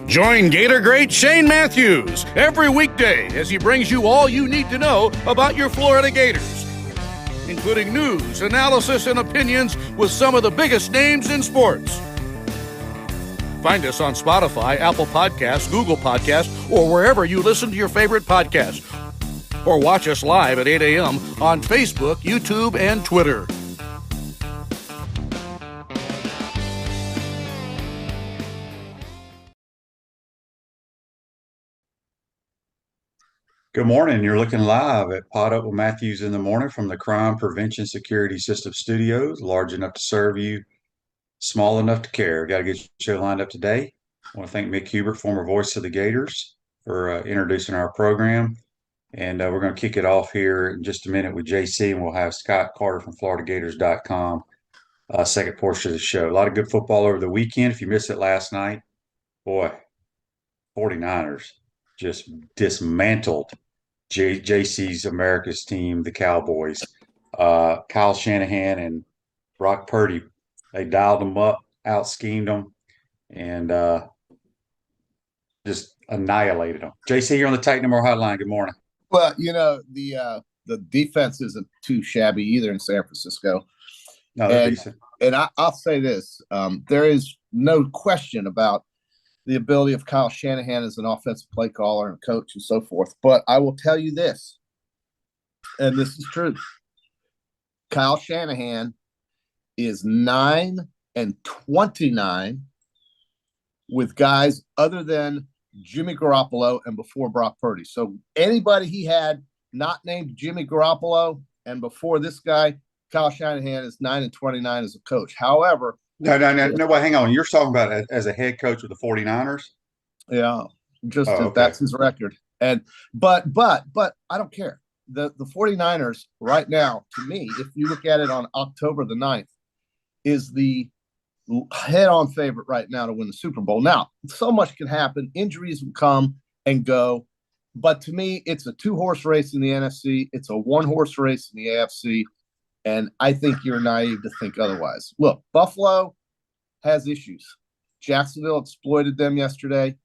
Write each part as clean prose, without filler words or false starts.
Join Gator great Shane Matthews every weekday as he brings you all you need to know about your Florida Gators, including news, analysis, and opinions with some of the biggest names in sports. Find us on Spotify, Apple Podcasts, Google Podcasts, or wherever you listen to your favorite podcast. Or watch us live at 8 a.m. on Facebook, YouTube, and Twitter. Good morning. You're looking live at PodUp with Matthews in the morning from the Crime Prevention Security System Studios, large enough to serve you, small enough to care. Got to get your show lined up today. I want to thank Mick Hubert, former voice of the Gators, for introducing our program. And we're going to kick it off here in just a minute with JC, and we'll have Scott Carter from FloridaGators.com, second portion of the show. A lot of good football over the weekend. If you missed it last night, boy, 49ers just dismantled JC's America's team, the Cowboys. Kyle Shanahan and Brock Purdy, they dialed them up, out-schemed them, and just annihilated them. JC, you're on the Titan More Hotline. Good morning. Well, you know, the defense isn't too shabby either in San Francisco. No, they're decent. And I'll say this. There is no question about the ability of Kyle Shanahan as an offensive play caller and coach and so forth. But I will tell you this, and this is true. Kyle Shanahan is 9-29 with guys other than Jimmy Garoppolo and before Brock Purdy. So anybody he had not named Jimmy Garoppolo and before this guy, Kyle Shanahan is 9-29 as a coach. However, No, hang on. You're talking about as a head coach with the 49ers? Yeah, just okay. That's his record. And but I don't care. The 49ers right now, to me, if you look at it on October the 9th, is the head-on favorite right now to win the Super Bowl. Now, so much can happen. Injuries will come and go. But to me, it's a two-horse race in the NFC. It's a one-horse race in the AFC. And I think you're naive to think otherwise. Look, Buffalo has issues. Jacksonville exploited them yesterday.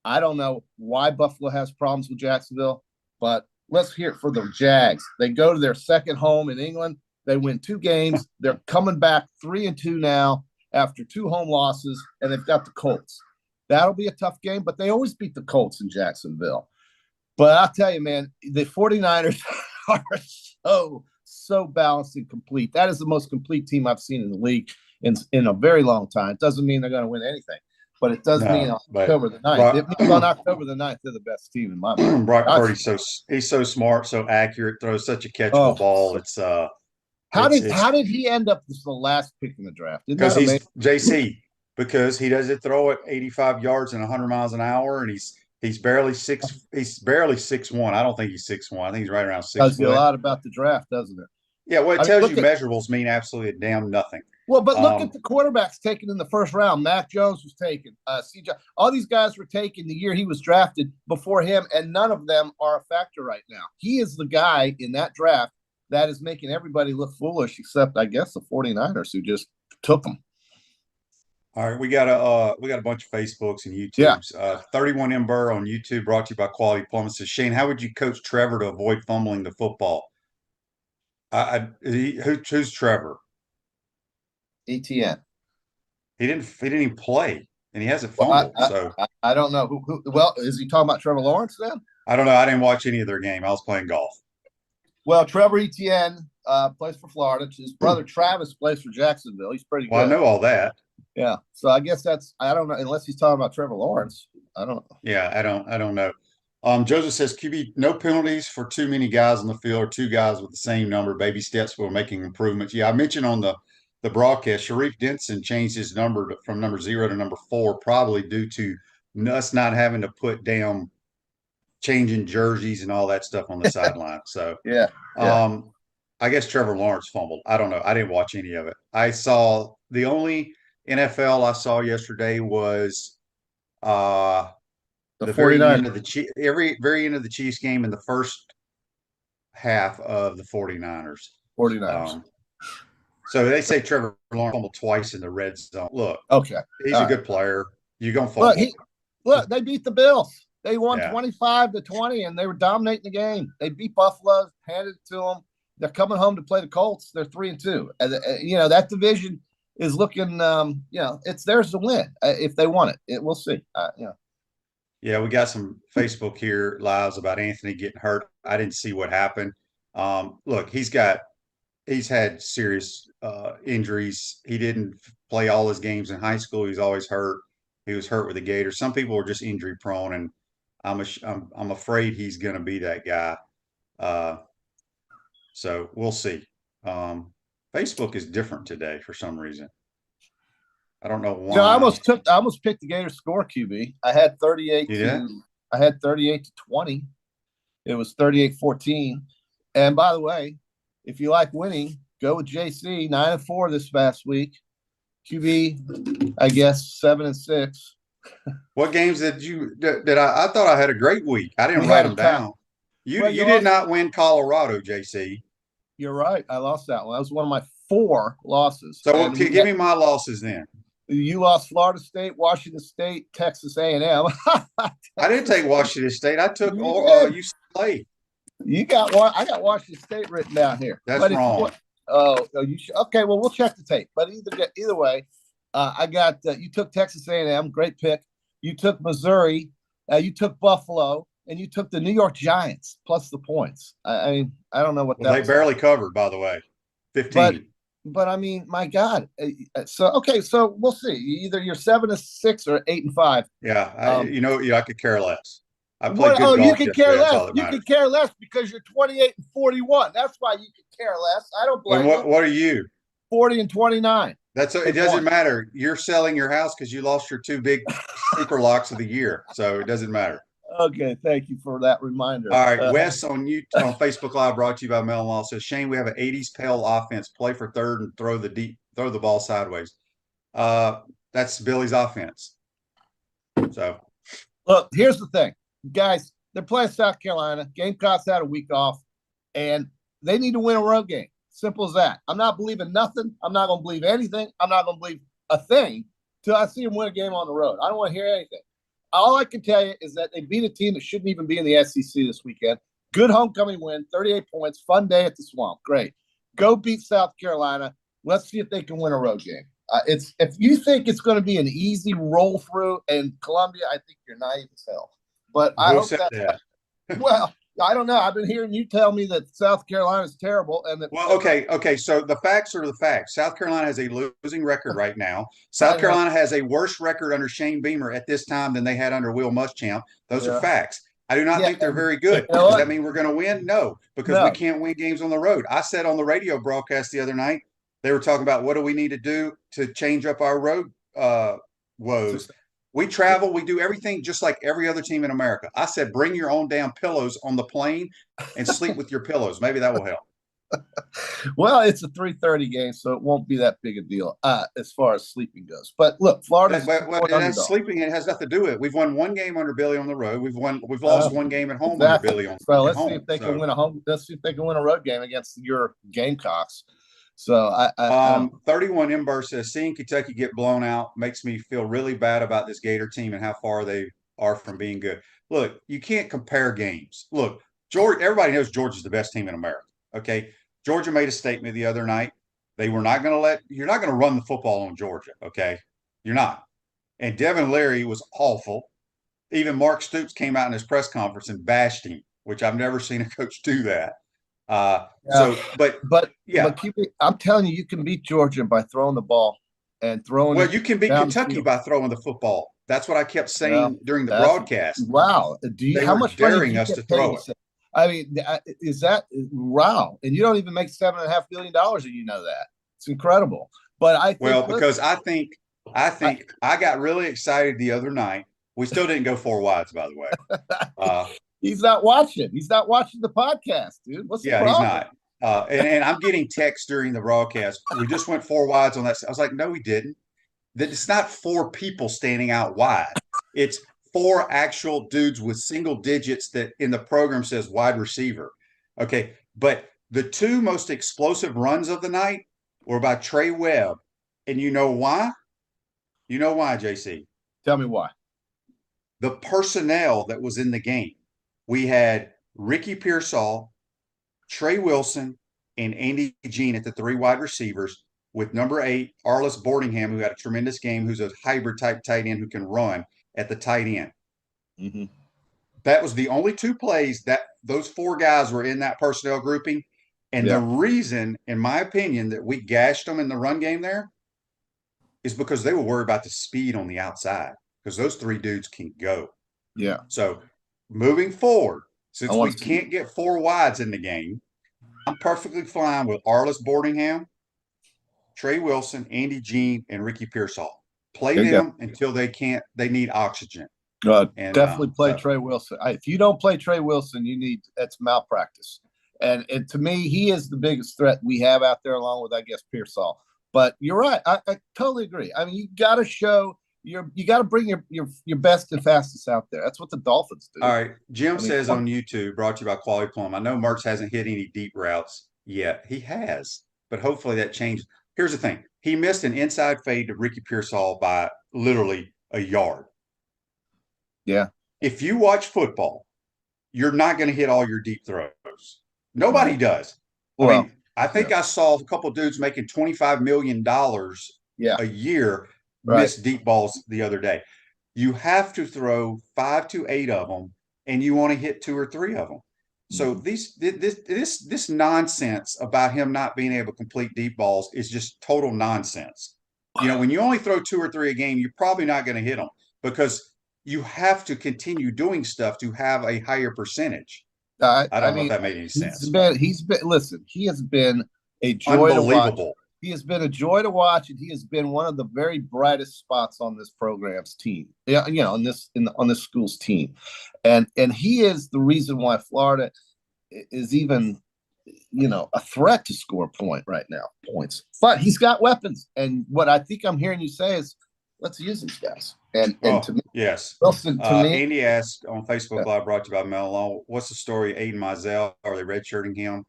I don't know why Buffalo has problems with Jacksonville, but let's hear it for the Jags. They go to their second home in England. They win 2 games. They're coming back 3-2 now after 2 home losses, and they've got the Colts. That'll be a tough game, but they always beat the Colts in Jacksonville. But I'll tell you, man, the 49ers are so balanced and complete. That is the most complete team I've seen in the league in a very long time. It doesn't mean they're going to win anything, but it does mean on October the 9th. It means on October the 9th, they're the best team in my mind. Brock Purdy's he's so smart, so accurate, throws such a catchable ball. It's how did he end up as the last pick in the draft? Because he's JC, because he doesn't throw it 85 yards and 100 miles an hour, and he's barely 6'1". I don't think he's 6'1". I think he's right around 6 foot. Tells you a lot about the draft, doesn't it? Yeah, well, it tells you measurables mean absolutely damn nothing. Well, but look at the quarterbacks taken in the first round. Mac Jones was taken. CJ, all these guys were taken the year he was drafted before him, and none of them are a factor right now. He is the guy in that draft that is making everybody look foolish, except I guess the 49ers who just took him. All right, we got a bunch of Facebooks and YouTubes. Yeah. 31M Burr on YouTube, brought to you by Quality Plumbing, says, Shane, how would you coach Trevor to avoid fumbling the football? Who's Trevor? ETN. He didn't even play, and he hasn't fumbled. I don't know who. Well, is he talking about Trevor Lawrence then? I don't know. I didn't watch any of their game. I was playing golf. Well, Trevor Etienne plays for Florida. His brother Travis plays for Jacksonville. He's pretty good. Well, I know all that. Yeah. So I guess I don't know, unless he's talking about Trevor Lawrence. I don't know. Yeah, I don't know. Joseph says, QB, no penalties for too many guys on the field or 2 guys with the same number. Baby steps for making improvements. Yeah, I mentioned on the broadcast, Sharif Denson changed his number from number 0 to number 4, probably due to us not having to put down changing jerseys and all that stuff on the sideline. So, yeah. I guess Trevor Lawrence fumbled. I don't know. I didn't watch any of it. I saw the only NFL I saw yesterday was the very end of the very end of the Chiefs game in the first half of the 49ers. So they say Trevor Lawrence fumbled twice in the red zone. Look, Okay, he's a good player. You're gonna look, fumble. look, they beat the Bills. They won Yeah. 25-20, and they were dominating the game. They beat Buffalo, handed it to them. They're coming home to play the Colts. They're 3-2. And that division is looking. It's theirs to win if they want it. We'll see. Yeah, we got some Facebook here lives about Anthony getting hurt. I didn't see what happened. Look, he's had serious injuries. He didn't play all his games in high school. He's always hurt. He was hurt with the Gators. Some people are just injury prone, and I'm afraid he's going to be that guy. So we'll see. Facebook is different today for some reason. I don't know why. I almost picked the Gators score QB. I had 38 to 20. It was 38-14. And by the way, if you like winning, go with JC, 9-4 this past week. QB, I guess 7-6. What games did I thought I had a great week. I didn't write them down. You did not win Colorado, JC. You're right. I lost that one. That was one of my 4 losses. So give me my losses then. You lost Florida State, Washington State, Texas A&M. I didn't take Washington State. I took UCLA. You got one. I got Washington State written down here. That's wrong. You should. Okay, well, we'll check the tape. But either way, I got you took Texas A&M. Great pick. You took Missouri. You took Buffalo, and you took the New York Giants plus the points. I mean, I don't know what they barely covered, by the way, 15. But I mean, my God. So we'll see. Either you're 7-6 or 8-5. Yeah, I could care less. I played good golf. You could care less. You could care less because you're 28-41. That's why you could care less. I don't blame you. What are you? 40-29. It doesn't matter. You're selling your house because you lost your 2 big sleeper locks of the year, so it doesn't matter. Okay, thank you for that reminder. All right, Wes on Facebook Live, brought to you by Mel Law, says, Shane, we have an 80s pale offense. Play for third and throw the ball sideways. That's Billy's offense. So, look, here's the thing, guys. They're playing South Carolina. Gamecocks had a week off, and they need to win a road game. Simple as that. I'm not believing nothing. I'm not going to believe anything. I'm not going to believe a thing till I see them win a game on the road. I don't want to hear anything. All I can tell you is that they beat a team that shouldn't even be in the SEC this weekend. Good homecoming win, 38 points, fun day at the Swamp. Great. Go beat South Carolina. Let's see if they can win a road game. If you think it's going to be an easy roll through in Columbia, I think you're naive as hell. But I hope that. Well, I don't know. I've been hearing you tell me that South Carolina is terrible, and that. Well, okay. So the facts are the facts. South Carolina has a losing record right now. South Carolina has a worse record under Shane Beamer at this time than they had under Will Muschamp. Those are facts. I do not think they're very good. Does that mean we're going to win? No, because we can't win games on the road. I said on the radio broadcast the other night, they were talking about what do we need to do to change up our road woes. We travel, we do everything just like every other team in America. I said, bring your own damn pillows on the plane and sleep with your pillows. Maybe that will help. Well, it's a 3:30 game, so it won't be that big a deal as far as sleeping goes. But look, Florida. Sleeping, it has nothing to do with it. We've won 1 game under Billy on the road. We've lost 1 game at home under Billy on. So let's see if they can win a home. Let's see if they can win a road game against your Gamecocks. So 31 Ember says, seeing Kentucky get blown out makes me feel really bad about this Gator team and how far they are from being good. Look, you can't compare games. Look, everybody knows Georgia's the best team in America. Okay. Georgia made a statement the other night. They were not going to you're not going to run the football on Georgia. Okay. You're not. And Devin Leary was awful. Even Mark Stoops came out in his press conference and bashed him, which I've never seen a coach do that. I'm telling you, you can beat Georgia by throwing the ball and throwing. Well, you can beat Kentucky by throwing the football. That's what I kept saying during the broadcast. Wow. How much daring us to throw it? I mean, is that wow? And you don't even make $7.5 billion, and you know that. It's incredible. But because I think I got really excited the other night. We still didn't go 4 wides, by the way. He's not watching. He's not watching the podcast, dude. What's the problem? He's not. And I'm getting texts during the broadcast. We just went 4 wides on that. I was like, no, we didn't. It's not 4 people standing out wide. It's 4 actual dudes with single digits that in the program says wide receiver. Okay. But the 2 most explosive runs of the night were by Trey Webb. And you know why? You know why, JC? Tell me why. The personnel that was in the game. We had Ricky Pearsall, Trey Wilson, and Andy Jean at the 3 wide receivers, with number 8, Arliss Boardingham, who had a tremendous game, who's a hybrid type tight end who can run at the tight end. Mm-hmm. That was the only 2 plays that those 4 guys were in that personnel grouping. And the reason, in my opinion, that we gashed them in the run game there is because they were worried about the speed on the outside, because those 3 dudes can go. Yeah. So moving forward, since we can't get 4 wides in the game, I'm perfectly fine with Arliss Boardingham, Trey Wilson, Andy Jean, and Ricky Pearsall. Play them until they need oxygen. Definitely play Trey Wilson. If you don't play Trey Wilson, that's malpractice. And to me, he is the biggest threat we have out there, along with, I guess, Pearsall. But you're right. I totally agree. I mean, you got to show you got to bring your best and fastest out there. That's what the Dolphins do. All right. Jim says on YouTube, brought to you by Quality Plum. I know Mertz hasn't hit any deep routes yet. He has, but hopefully that changes. Here's the thing. He missed an inside fade to Ricky Pearsall by literally a yard. Yeah. If you watch football, you're not going to hit all your deep throws. Nobody does. Well, I think I saw a couple of dudes making $25 million a year miss deep balls the other day. You have to throw 5 to 8 of them, and you want to hit 2 or 3 of them. So this nonsense about him not being able to complete deep balls is just total nonsense. You know, when you only throw 2 or 3 a game, you're probably not going to hit them, because you have to continue doing stuff to have a higher percentage. I don't know if that made any sense. Listen, he has been a joy to watch. He has been a joy to watch, and he has been one of the very brightest spots on this program's team. Yeah, you know, on this school's team, and he is the reason why Florida is even, you know, a threat to score points. But he's got weapons, and what I think I'm hearing you say is, let's use these guys. And to me, yes. Wilson, to me, Andy asked on Facebook Live, brought to you by Melon, what's the story? Aiden Mizell, are they redshirting him?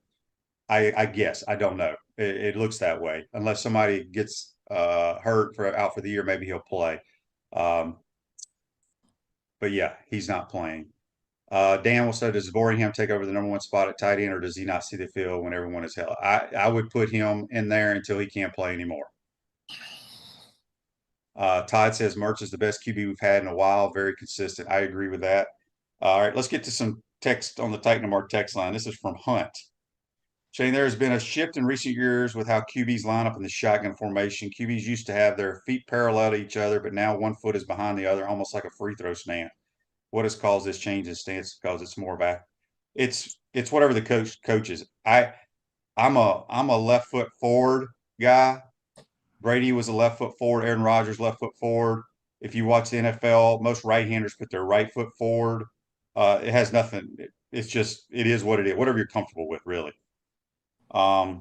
I guess. I don't know. It looks that way. Unless somebody gets hurt out for the year, maybe he'll play. But yeah, he's not playing. Dan will say, does Boringham take over the number 1 spot at tight end, or does he not see the field when everyone is held? I would put him in there until he can't play anymore. Todd says Mertz is the best QB we've had in a while. Very consistent. I agree with that. All right, let's get to some text on the Titan Mark text line. This is from Hunt. Shane, there has been a shift in recent years with how QBs line up in the shotgun formation. QBs used to have their feet parallel to each other, but now one foot is behind the other, almost like a free throw stand. What has caused this change in stance? Because it's more back. It's whatever the coaches. I'm a left foot forward guy. Brady was a left foot forward. Aaron Rodgers left foot forward. If you watch the NFL, most right-handers put their right foot forward. It has nothing. It's just, it is what it is. Whatever you're comfortable with, really. I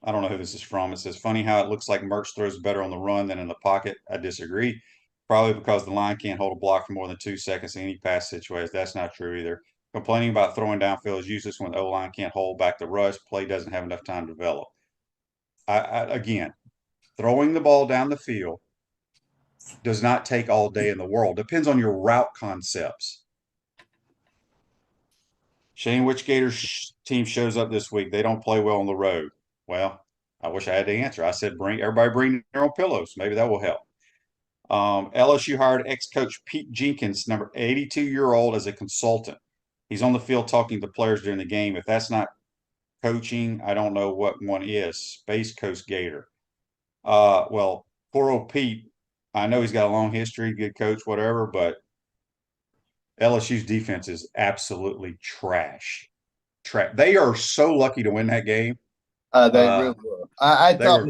don't know who this is from. It says, funny how it looks like Mertz throws better on the run than in the pocket. I disagree. Probably because the line can't hold a block for more than 2 seconds in any pass situation. That's not true either. Complaining about throwing downfield is useless when the O-line can't hold back the rush. Play doesn't have enough time to develop. Again, throwing the ball down the field does not take all day in the world. Depends on your route concepts. Shane, which Gators team shows up this week? They don't play well on the road. Well, I wish I had the answer. I said, everybody bring their own pillows. Maybe that will help. LSU hired ex-coach Pete Jenkins, number 82-year-old, as a consultant. He's on the field talking to players during the game. If that's not coaching, I don't know what one is. Space Coast Gator. Well, poor old Pete, I know he's got a long history, good coach, whatever, but LSU's defense is absolutely trash. They are so lucky to win that game. They really were. I thought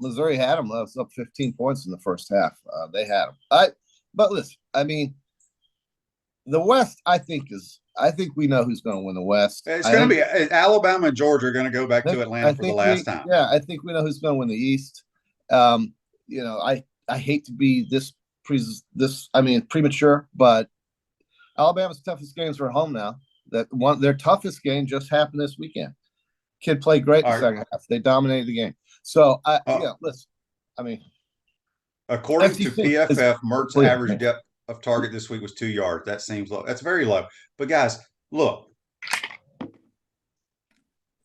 Missouri had them. That was up 15 points in the first half. They had them. But listen, I mean, the West, I think we know who's going to win the West. It's going to be Alabama and Georgia are going to go back to Atlanta for the last time. Yeah, I think we know who's going to win the East. You know, I hate to be premature, but Alabama's toughest games are at home now. Their toughest game just happened this weekend. Kid played great in the All right. second half. They dominated the game. So, listen, I mean, According to SEC is PFF, Mert's clear. average depth of target this week was 2 yards. That seems low. That's very low. But guys, look,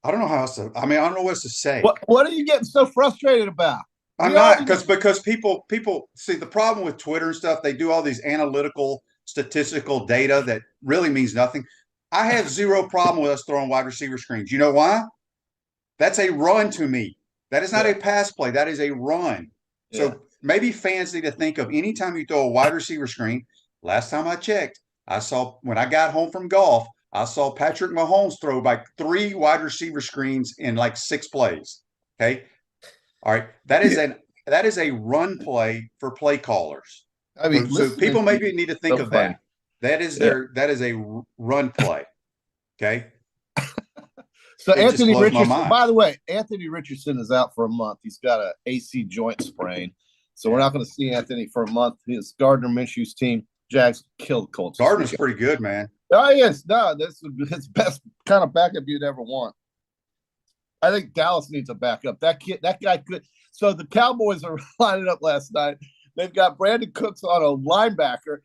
I don't know how else to. I mean, I don't know what else to say. What are you getting so frustrated about? I'm not because people see the problem with Twitter and stuff. They do all these analytical, statistical data that really means nothing. I have zero problem with us throwing wide receiver screens. You know why? That's a run to me. That is not a pass play. That is a run. So maybe fans need to think of any time you throw a wide receiver screen. Last time I checked, I saw when I got home from golf, I saw Patrick Mahomes throw like 3 wide receiver screens in like 6 plays. Okay. All right. That is a run play for play callers. I mean, so people maybe need to think of that. That is a run play. Okay. So Anthony Richardson, by the way, Anthony Richardson is out for a month. He's got an AC joint sprain. So we're not going to see Anthony for a month. His Gardner Minshew's team, Jags, killed Colts. Gardner's pretty good, man. Oh, yes. No, this is his best kind of backup you'd ever want. I think Dallas needs a backup. That guy could. So the Cowboys are lining up last night. They've got Brandon Cooks on a linebacker.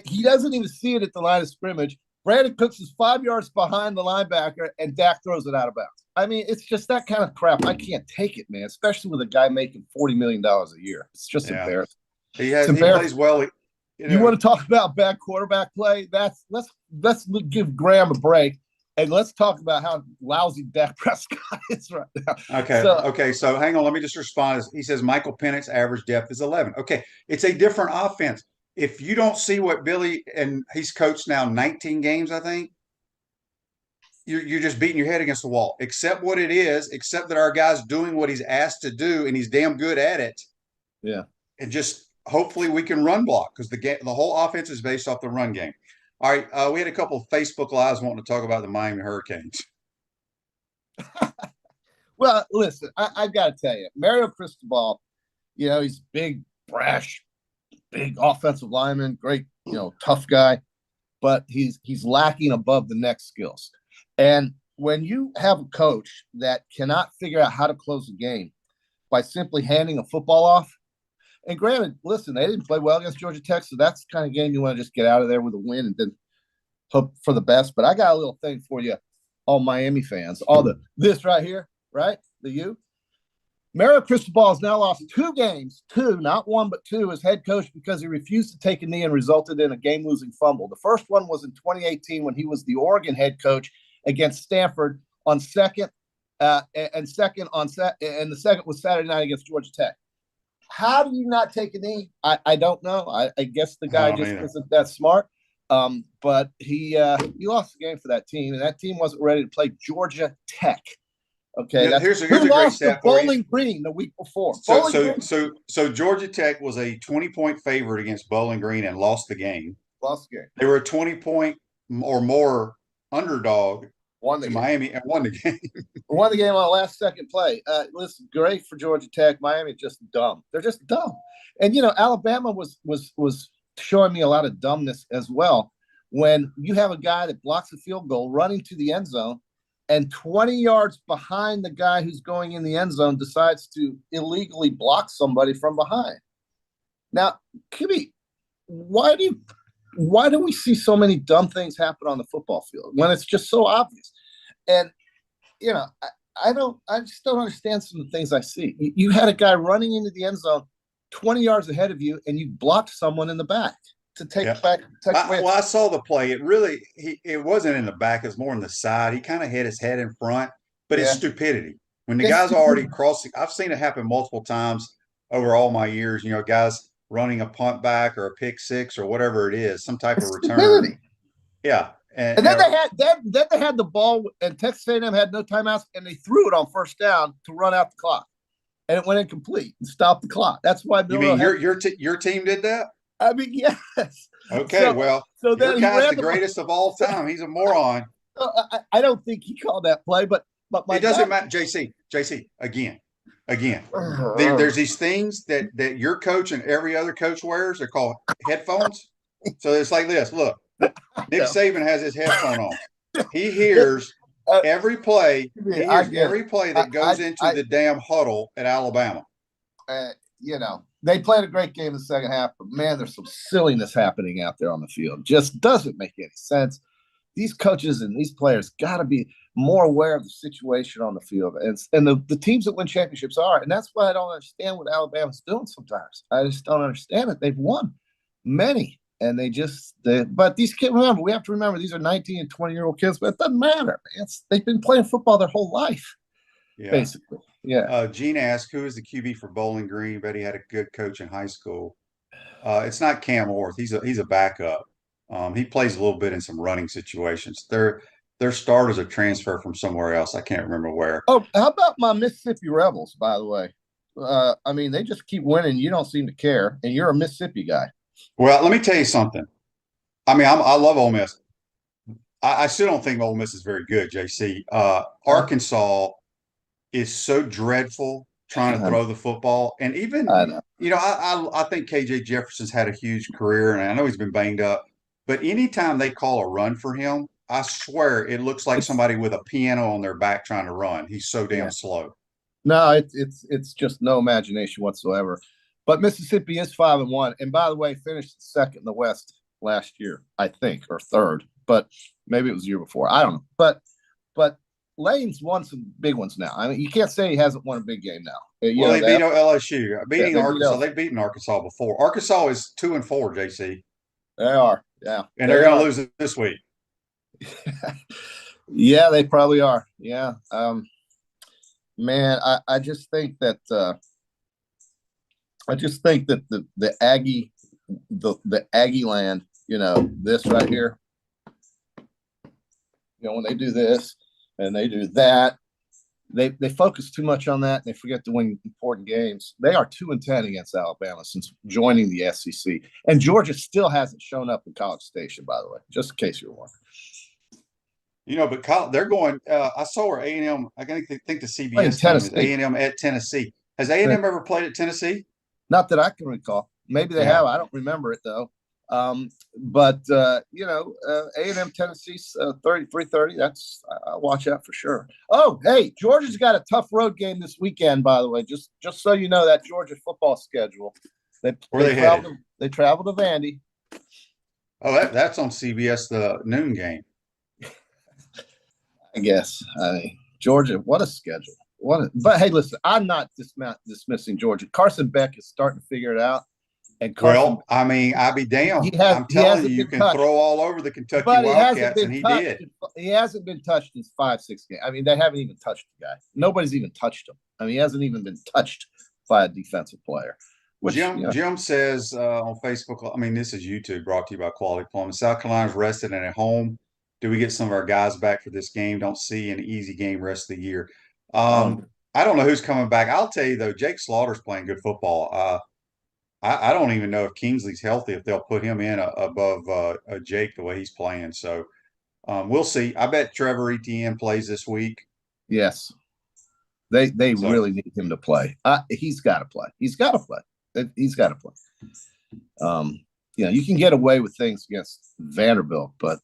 He doesn't even see it at the line of scrimmage. Brandon Cooks is 5 yards behind the linebacker, and Dak throws it out of bounds. I mean, it's just that kind of crap. I can't take it, man, especially with a guy making $40 million a year. It's just embarrassing. He plays well. You want to talk about bad quarterback play? Let's give Graham a break, and let's talk about how lousy Dak Prescott is right now. Okay. So hang on. Let me just respond. He says Michael Penix's average depth is 11. Okay, it's a different offense. If you don't see what Billy, and he's coached now 19 games, I think, you're just beating your head against the wall. Accept what it is. Accept that our guy's doing what he's asked to do, and he's damn good at it. Yeah. And just hopefully we can run block because the whole offense is based off the run game. All right, we had a couple of Facebook Lives wanting to talk about the Miami Hurricanes. Well, listen, I've got to tell you, Mario Cristobal, he's big, brash, big offensive lineman, great, tough guy, but he's lacking above the next skills. And when you have a coach that cannot figure out how to close a game by simply handing a football off, and granted, listen, they didn't play well against Georgia Tech, so that's the kind of game you want to just get out of there with a win and then hope for the best. But I got a little thing for you, all Miami fans, this right here, right? Mario Cristobal has now lost 2 games, 2, not 1, but 2, as head coach because he refused to take a knee and resulted in a game-losing fumble. The first one was in 2018 when he was the Oregon head coach against Stanford on second, and the second was Saturday night against Georgia Tech. How do you not take a knee? I don't know. I guess the guy just isn't that smart. But he lost the game for that team, and that team wasn't ready to play Georgia Tech. Okay, here's a great stat for Bowling Green the week before. So Georgia Tech was a 20-point favorite against Bowling Green and lost the game. They were a 20-point or more underdog to Miami and won the game. Won the game on a last-second play. Listen, great for Georgia Tech. Miami just dumb. They're just dumb. And Alabama was showing me a lot of dumbness as well. When you have a guy that blocks a field goal running to the end zone, and 20 yards behind the guy who's going in the end zone decides to illegally block somebody from behind. Now, Kimmy, why do we see so many dumb things happen on the football field when it's just so obvious? And, I just don't understand some of the things I see. You had a guy running into the end zone 20 yards ahead of you, and you blocked someone in the back to take back. I saw the play. It wasn't in the back. It was more on the side. He kind of hit his head in front, but it's stupidity. When the guy's already crossing, I've seen it happen multiple times over all my years. Guys running a punt back or a pick six or whatever it is, some type of return. Stupidity. Yeah. And then they had the ball, and Texas A&M had no timeouts, and they threw it on first down to run out the clock, and it went incomplete and stopped the clock. That's why. You mean your team did that? I mean, yes. Okay, so then your guy's the greatest of all time. He's a moron. I don't think he called that play, but it doesn't matter. JC, again. There's these things that your coach and every other coach wears. They're called headphones. So it's like this. Look, Nick Saban has his headphone on. He hears every play. He hears every play that goes into the damn huddle at Alabama. They played a great game in the second half, but man, there's some silliness happening out there on the field. Just doesn't make any sense. These coaches and these players got to be more aware of the situation on the field. And the teams that win championships are. And that's why I don't understand what Alabama's doing sometimes. I just don't understand it. They've won many. And but these kids, we have to remember, these are 19 and 20-year-old kids, but it doesn't matter. They've been playing football their whole life, basically. Yeah. Gene asked, who is the QB for Bowling Green? Bet he had a good coach in high school. It's not Cam Orth. He's a backup. He plays a little bit in some running situations. Their starters are transferred from somewhere else. I can't remember where. Oh, how about my Mississippi Rebels, by the way? They just keep winning. You don't seem to care, and you're a Mississippi guy. Well, let me tell you something. I love Ole Miss. I still don't think Ole Miss is very good, JC. Arkansas is so dreadful trying to throw the football. And even, I think KJ Jefferson's had a huge career, and I know he's been banged up. But anytime they call a run for him, I swear it looks like somebody with a piano on their back trying to run. He's so damn slow. No, it's just no imagination whatsoever. But Mississippi is 5-1, and by the way, finished second in the West last year, I think, or third. But maybe it was the year before. I don't know. But Lane's won some big ones now. I mean, you can't say he hasn't won a big game now. They beat LSU, beating Arkansas. They've beaten Arkansas before. Arkansas is 2-4, JC. They are, yeah, and they're going to lose it this week. Yeah, they probably are. Yeah, man, I just think that the Aggie, the Aggie land, this right here, when they do this and they do that, they focus too much on that and they forget to win important games. They are 2-10 against Alabama since joining the SEC, and Georgia still hasn't shown up in College Station, by the way, just in case you're wondering. But they're going. I saw where A&M. I think the CBS team is A&M at Tennessee. Has A&M ever played at Tennessee? Not that I can recall. Maybe they have. I don't remember it though. But A&M Tennessee's 3:30. That's I'll watch that for sure. Oh, hey, Georgia's got a tough road game this weekend. By the way, just so you know, that Georgia football schedule. They travel to Vandy. Oh, that's on CBS, the noon game. I guess. Georgia, what a schedule. But hey, listen, I'm not dismissing Georgia. Carson Beck is starting to figure it out. And Carson, I'll be damned. I'm telling you, you can throw all over the Kentucky Wildcats, and he did. He hasn't been touched in 5-6 games. I mean, they haven't even touched the guy. Nobody's even touched him. I mean, he hasn't even been touched by a defensive player. Jim says on Facebook, this is YouTube, brought to you by Quality Plumbing. South Carolina's rested and at home. Do we get some of our guys back for this game? Don't see an easy game rest of the year. I don't know who's coming back. I'll tell you, though, Jake Slaughter's playing good football. I don't even know if Kingsley's healthy, if they'll put him in above Jake the way he's playing. So we'll see. I bet Trevor Etienne plays this week. Yes. They really need him to play. He's got to play. He's got to play. He's got to play. You can get away with things against Vanderbilt, but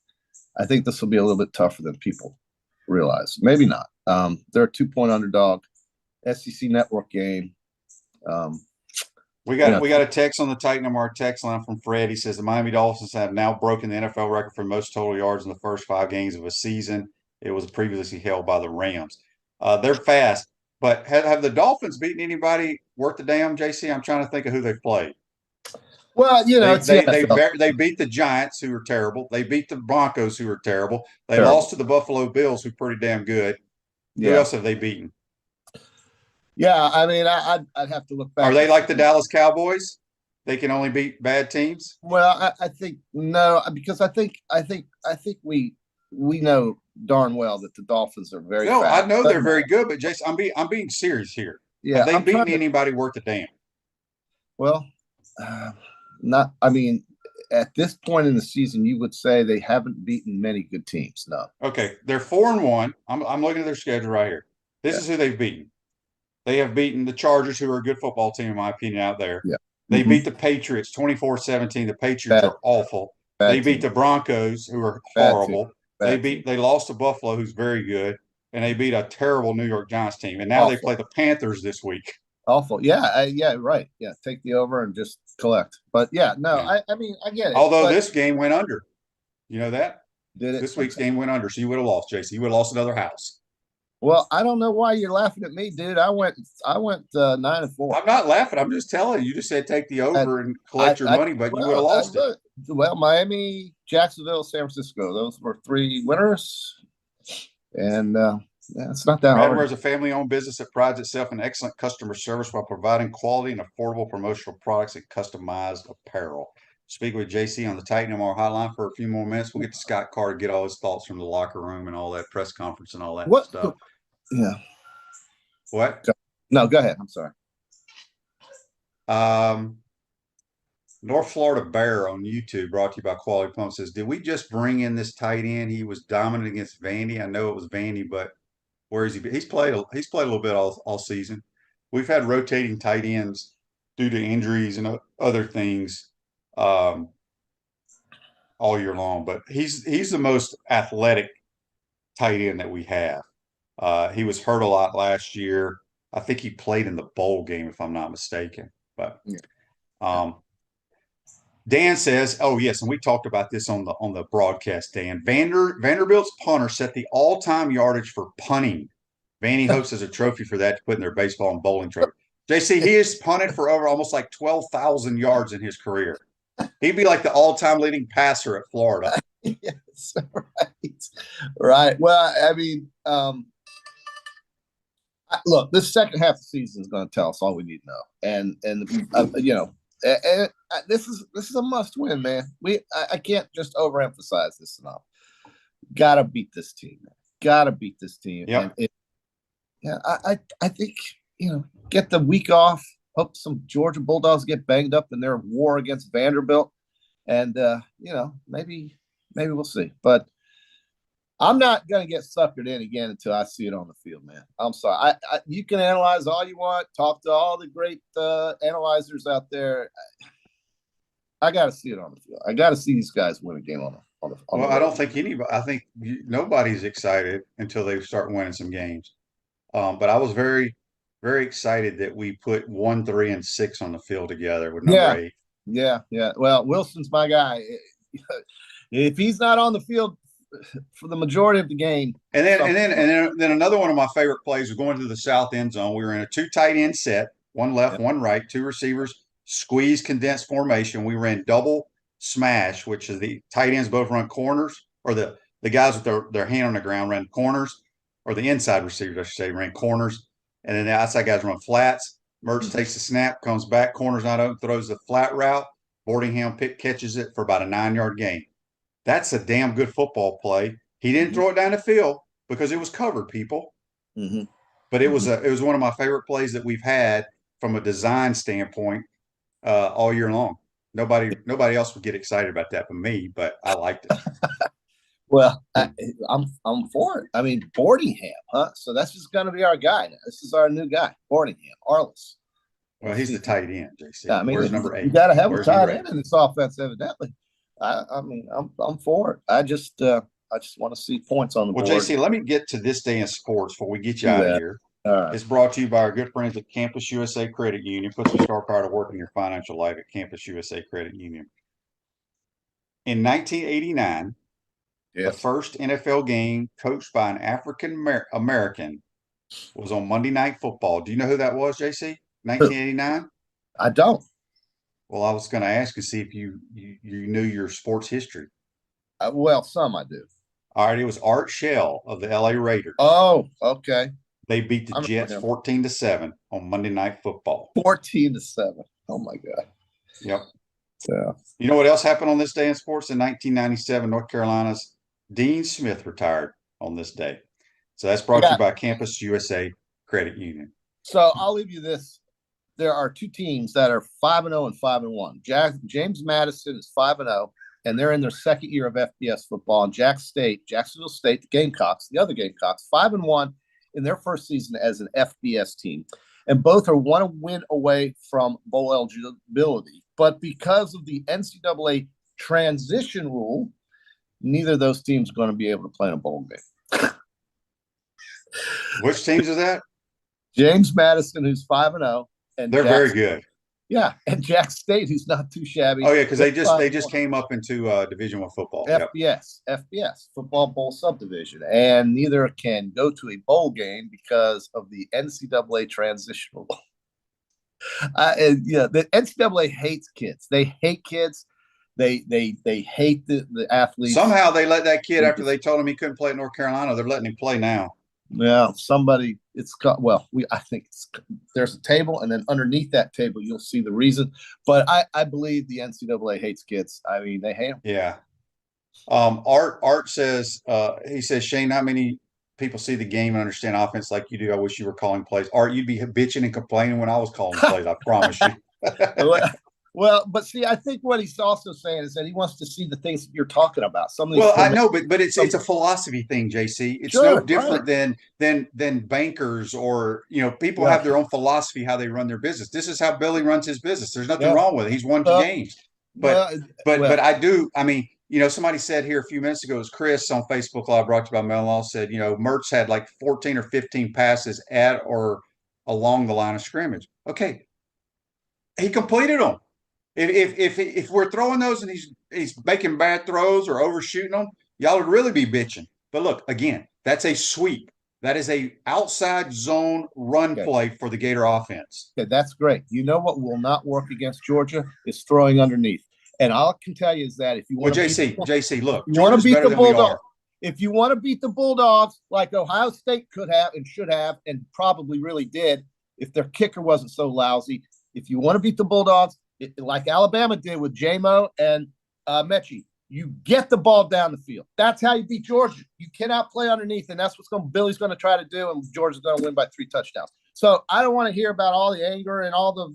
I think this will be a little bit tougher than people realize. Maybe not. They're a 2-point underdog. SEC Network game. We got a text on the Titan of our text line from Fred. He says the Miami Dolphins have now broken the NFL record for most total yards in the first 5 games of a season. It was previously held by the Rams. They're fast, but have the Dolphins beaten anybody worth the damn, JC? I'm trying to think of who they've played. Well, they beat the Giants, who are terrible. They beat the Broncos, who are terrible. They lost to the Buffalo Bills, who are pretty damn good. Who else have they beaten? Yeah, I'd have to look back. Are they like the Dallas Cowboys? They can only beat bad teams? Well, I think no, because I think we know darn well that the Dolphins are very. No, fast. I know they're very good, but Jason, I'm being serious here. Yeah, have they beaten anybody worth a damn? Well, not. At this point in the season, you would say they haven't beaten many good teams. No. Okay, they're 4-1. I'm looking at their schedule right here. This is who they've beaten. They have beaten the Chargers, who are a good football team, in my opinion, out there. Yeah. They beat the Patriots 24-17. The Patriots are awful. They beat the Broncos, who are horrible. They lost to Buffalo, who's very good, and they beat a terrible New York Giants team. And now they play the Panthers this week. Awful. Yeah, right. Yeah, take the over and just collect. But yeah, no, yeah. I mean, I get it. Although this game went under. You know that? Did it? This week's game went under, so you would have lost, JC. You would have lost another house. Well, I don't know why you're laughing at me, dude. I went 9-4. I'm not laughing. I'm just telling you. You just said take the over and collect your money, but you would have lost it. Well, Miami, Jacksonville, San Francisco. Those were 3 winners. And it's not that hard. Radware is a family-owned business that prides itself in excellent customer service while providing quality and affordable promotional products and customized apparel. Speak with JC on the Titan MR hotline for a few more minutes. We'll get to Scott Carr to get all his thoughts from the locker room and all that press conference and all that stuff. Yeah. What? No, go ahead. I'm sorry. North Florida Bear on YouTube, brought to you by Quality Pump, says, did we just bring in this tight end? He was dominant against Vandy. I know it was Vandy, but where is he? He's played a little bit all season. We've had rotating tight ends due to injuries and other things all year long, but he's the most athletic tight end that we have. He was hurt a lot last year. I think he played in the bowl game, if I'm not mistaken. But Dan says, oh yes, and we talked about this on the broadcast, Dan. Vanderbilt's punter set the all-time yardage for punting. Vandy hopes as a trophy for that to put in their baseball and bowling trophy. JC, he has punted for over almost like 12,000 yards in his career. He'd be like the all-time leading passer at Florida. Yes, right. Well, I mean, look, this second half of the season is going to tell us all we need to know, and you know, and this is a must-win, man. I can't just overemphasize this enough. Got to beat this team, man. Got to beat this team. Yep. And I think, you know, get the week off. Hope some Georgia Bulldogs get banged up in their war against Vanderbilt, and you know, maybe we'll see. But I'm not going to get suckered in again until I see it on the field, man. I'm sorry. You can analyze all you want, talk to all the great analyzers out there. I got to see it on the field. I got to see these guys win a game on the Well, I don't think anybody. I think nobody's excited until they start winning some games. But I was very, very excited that we put 1, 3, and 6 on the field together with number 8. Yeah. Well, Wilson's my guy. If he's not on the field for the majority of the game, and then another one of my favorite plays was going to the south end zone. We were in a 2 tight end set, one left, one right, 2 receivers, squeeze condensed formation. We ran double smash, which is the tight ends both run corners, or the guys with their hand on the ground ran corners, or the inside receivers, I should say, ran corners. And then the outside guys run flats. Mertz takes the snap, comes back, corner's not open, throws the flat route. Boardingham catches it for about a 9-yard gain. That's a damn good football play. He didn't throw it down the field because it was covered, people. But it was one of my favorite plays that we've had from a design standpoint all year long. Nobody else would get excited about that but me, but I liked it. Well, I'm for it. I mean, Boardingham, huh? So that's just going to be our guy now. This is our new guy, Boardingham, Arliss. Well, he's the tight end, JC. Yeah, I mean, where's number 8? You got to have a tight end in this offense, evidently. I mean, I'm for it. I just want to see points on the board. Well, JC, let me get to this day in sports before we get you out of here. All right. It's brought to you by our good friends at Campus USA Credit Union. Put some star power to work in your financial life at Campus USA Credit Union. In 1989, the first NFL game coached by an African American was on Monday Night Football. Do you know who that was, JC? 1989? I don't. Well, I was going to ask you, see if you knew your sports history. Well, some I do. All right, it was Art Shell of the LA Raiders. Oh, okay. They beat the Jets 14-7 on Monday Night Football. 14-7. Oh my God. Yep. Yeah. You know what else happened on this day in sports? In 1997, North Carolina's Dean Smith retired on this day. So that's brought to you by Campus USA Credit Union. So I'll leave you this. There are 2 teams that are 5-0 and 5-1. James Madison is 5-0, and they're in their second year of FBS football. And Jacksonville State, the Gamecocks, the other Gamecocks, 5-1 in their first season as an FBS team. And both are 1 win away from bowl eligibility. But because of the NCAA transition rule, neither of those teams are going to be able to play in a bowl game. Which teams is that? James Madison, who's 5-0, and they're very good. Yeah, and Jack State, who's not too shabby. Oh yeah, because they just came up into Division I football. FBS, Football Bowl Subdivision, and neither can go to a bowl game because of the NCAA transitional. The NCAA hates kids. They hate kids. They hate the athletes. Somehow they let that kid, after they told him he couldn't play at North Carolina, they're letting him play now. Yeah, I think there's a table, and then underneath that table you'll see the reason. But I believe the NCAA hates kids. I mean, they hate them. Yeah. Art says he says, Shane, not many people see the game and understand offense like you do. I wish you were calling plays. Art, you'd be bitching and complaining when I was calling plays. I promise you. Well, but see, I think what he's also saying is that he wants to see the things that you're talking about. I know, but it's a philosophy thing, JC. It's no different than bankers or people have their own philosophy how they run their business. This is how Billy runs his business. There's nothing wrong with it. He's won games, but I do. I mean, somebody said here a few minutes ago, it was Chris on Facebook Live, brought to you by Mellon, said Mertz had like 14 or 15 passes at or along the line of scrimmage. Okay, he completed them. If we're throwing those and he's making bad throws or overshooting them, y'all would really be bitching. But look, again, that's a sweep. That is a outside zone run play for the Gator offense. Okay, that's great. You know what will not work against Georgia is throwing underneath. And all I can tell you is that if you want JC, look, you want to beat the Bulldogs. If you want to beat the Bulldogs like Ohio State could have and should have and probably really did, if their kicker wasn't so lousy, if you want to beat the Bulldogs, like Alabama did with J-Mo and Mechie, you get the ball down the field. That's how you beat Georgia. You cannot play underneath, and that's what Billy's going to try to do, and Georgia's going to win by 3 touchdowns. So I don't want to hear about all the anger and all the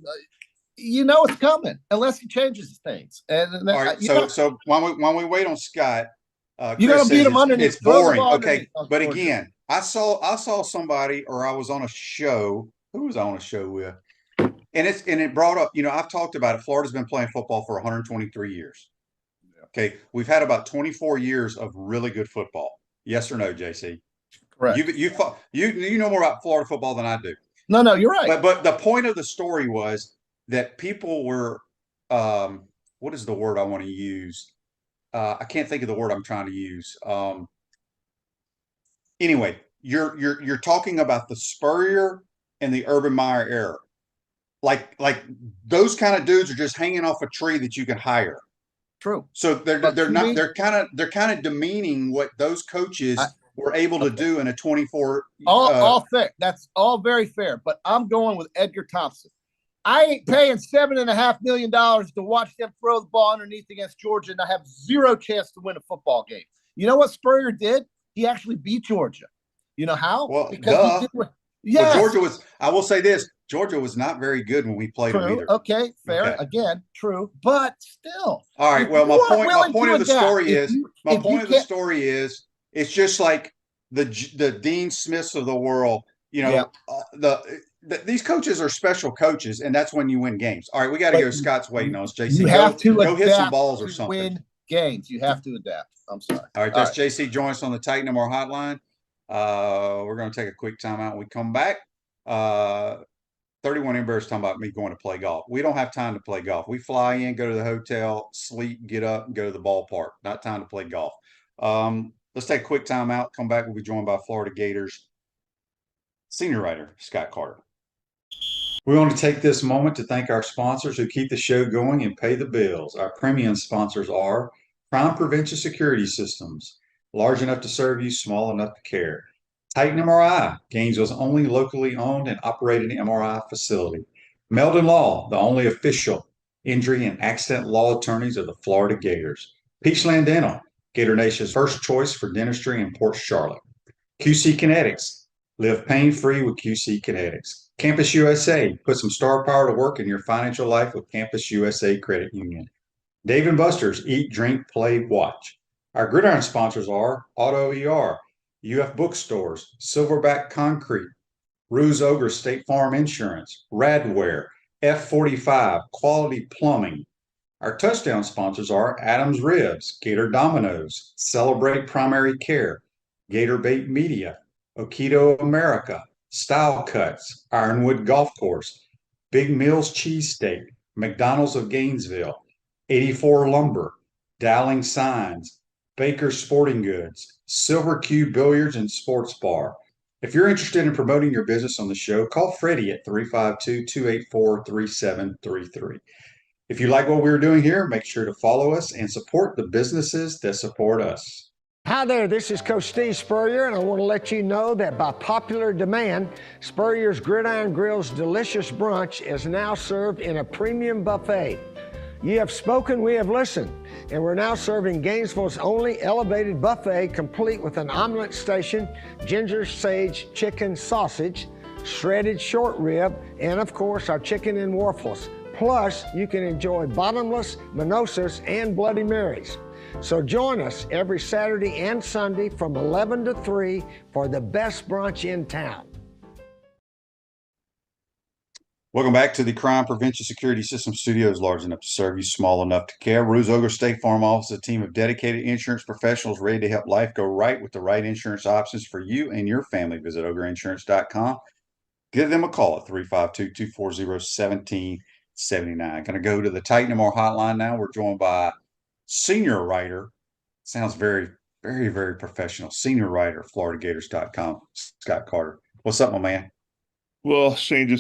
it's coming unless he changes things. And all right, so when we wait on Scott, you're going to beat him underneath. It's boring. Okay, but again, I saw somebody, or I was on a show. Who was I on a show with? And it brought up, I've talked about it. Florida's been playing football for 123 years. Okay. We've had about 24 years of really good football. Yes or no, JC? Correct. You know more about Florida football than I do. No, you're right. But the point of the story was that people were, what is the word I want to use? I can't think of the word I'm trying to use. Anyway, you're talking about the Spurrier and the Urban Meyer era. Like those kind of dudes are just hanging off a tree that you can hire. True. So they're kind of demeaning what those coaches were able to do in a 24. All fair. That's all very fair. But I'm going with Edgar Thompson. I ain't paying $7.5 million to watch them throw the ball underneath against Georgia, and I have zero chance to win a football game. You know what Spurrier did? He actually beat Georgia. You know how? Well, because Well, Georgia was. I will say this: Georgia was not very good when we played them either. Okay, fair. Okay. Again, true, but still. All right. Well, my point of the story is, it's just like the Dean Smiths of the world. These coaches are special coaches, and that's when you win games. All right, we got to go. Scott's waiting on us. JC, you have to go hit some balls or something. Win games. You have to adapt. I'm sorry. All right, that's JC. Join us on the Titan MR hotline. We're going to take a quick timeout. When we come back, 31 Embers talking about me going to play golf. We don't have time to play golf. We fly in, go to the hotel, sleep, get up, and go to the ballpark. Not time to play golf. Let's take a quick timeout. Come back. We'll be joined by Florida Gators senior writer Scott Carter. We want to take this moment to thank our sponsors who keep the show going and pay the bills. Our premium sponsors are Crime Prevention Security Systems, large enough to serve you, small enough to care. Titan MRI, Gainesville's only locally owned and operated MRI facility. Meldon Law, the only official injury and accident law attorneys of the Florida Gators. Peachland Dental, Gator Nation's first choice for dentistry in Port Charlotte. QC Kinetics, live pain-free with QC Kinetics. Campus USA, put some star power to work in your financial life with Campus USA Credit Union. Dave & Buster's, eat, drink, play, watch. Our gridiron sponsors are Auto ER, UF Bookstores, Silverback Concrete, Ruse Ogre State Farm Insurance, Radware, F45, Quality Plumbing, Our touchdown sponsors are Adams Ribs, Gator Dominoes, Celebrate Primary Care, Gator Bait Media, Okido America, Style Cuts, Ironwood Golf Course, Big Mills Cheesesteak, McDonald's of Gainesville, 84 Lumber, Dowling Signs, Baker Sporting Goods, Silver Cube Billiards and Sports Bar. If you're interested in promoting your business on the show, call Freddie at 352-284-3733. If you like what we're doing here, make sure to follow us and support the businesses that support us. Hi there, this is Coach Steve Spurrier, and I want to let you know that by popular demand, Spurrier's Gridiron Grill's delicious brunch is now served in a premium buffet. You have spoken, we have listened, and we're now serving Gainesville's only elevated buffet, complete with an omelet station, ginger sage chicken sausage, shredded short rib, and of course our chicken and waffles. Plus, you can enjoy bottomless mimosas and Bloody Marys. So join us every Saturday and Sunday from 11 to 3 for the best brunch in town. Welcome back to the Crime Prevention Security System Studios, large enough to serve you, small enough to care. Ruse Ogre State Farm Office, a team of dedicated insurance professionals ready to help life go right with the right insurance options for you and your family. Visit ogreinsurance.com. Give them a call at 352-240-1779. Going to go to the Titan More hotline now. We're joined by senior writer, sounds very, very, very professional, senior writer, FloridaGators.com, Scott Carter. What's up, my man? Well, Shane,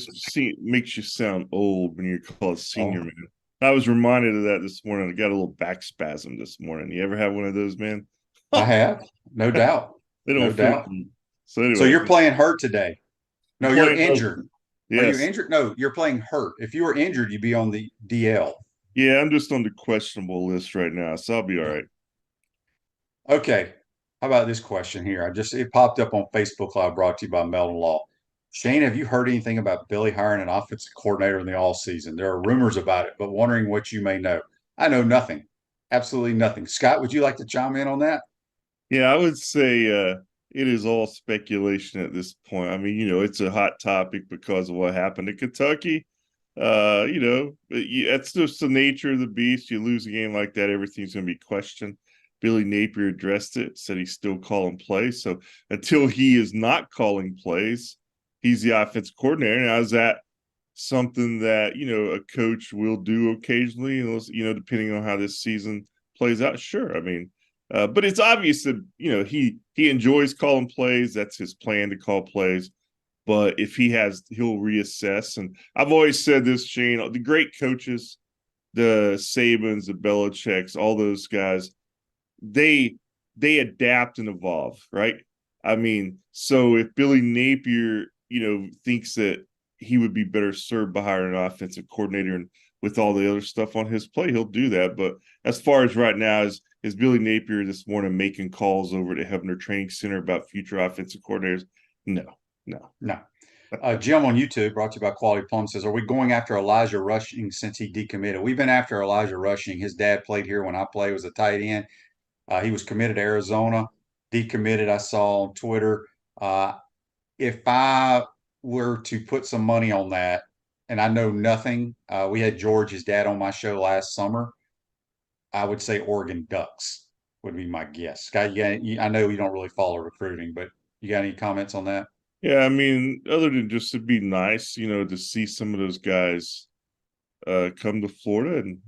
makes you sound old when you're called senior, man. I was reminded of that this morning. I got a little back spasm this morning. You ever have one of those, man? I have, no doubt. They don't doubt. So, anyway, so you're playing hurt today. No, you're injured. Yes. Are you injured? No, you're playing hurt. If you were injured, you'd be on the DL. Yeah, I'm just on the questionable list right now, so I'll be all right. Okay. How about this question here? It popped up on Facebook Live, brought to you by Melton Law. Shane, have you heard anything about Billy hiring an offensive coordinator in the offseason? There are rumors about it, but wondering what you may know. I know nothing. Absolutely nothing. Scott, would you like to chime in on that? Yeah, I would say it is all speculation at this point. I mean, it's a hot topic because of what happened in Kentucky. That's just the nature of the beast. You lose a game like that, everything's going to be questioned. Billy Napier addressed it, said he's still calling plays. So until he is not calling plays, he's the offensive coordinator. Now, is that something that, a coach will do occasionally, depending on how this season plays out? Sure. I mean, but it's obvious that, he enjoys calling plays. That's his plan, to call plays. But if he'll reassess. And I've always said this, Shane, the great coaches, the Sabans, the Belichicks, all those guys, they adapt and evolve, right? I mean, so if Billy Napier, thinks that he would be better served by hiring an offensive coordinator and with all the other stuff on his plate, he'll do that. But as far as right now, is Billy Napier this morning making calls over to Hebner Training Center about future offensive coordinators? No. Jim on YouTube, brought to you by Quality Plum, says, are we going after Elijah Rushing since he decommitted? We've been after Elijah Rushing. His dad played here when I played, was a tight end. He was committed to Arizona, decommitted, I saw on Twitter. If I were to put some money on that, and I know nothing, we had George, his dad, on my show last summer. I would say Oregon Ducks would be my guess. Scott, I know you don't really follow recruiting, but you got any comments on that? Yeah, I mean, other than just to be nice, to see some of those guys come to Florida. And,